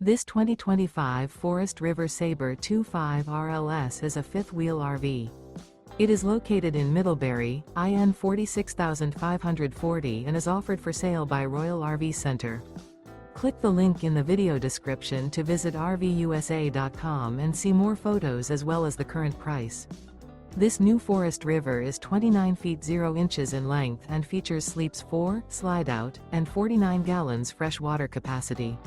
This 2025 Forest River Sabre 25 RLS is a fifth-wheel RV. It is located in Middlebury, IN 46540 and is offered for sale by Royal RV Center. Click the link in the video description to visit RVUSA.com and see more photos as well as the current price. This new Forest River is 29 feet 0 inches in length and features sleeps 4, slide-out, and 49 gallons fresh water capacity.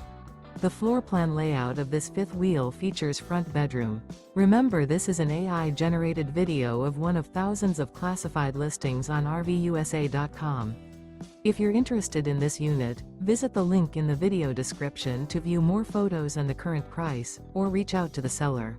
The floor plan layout of this fifth wheel features front bedroom. Remember, this is an AI-generated video of one of thousands of classified listings on RVUSA.com. If you're interested in this unit, visit the link in the video description to view more photos and the current price, or reach out to the seller.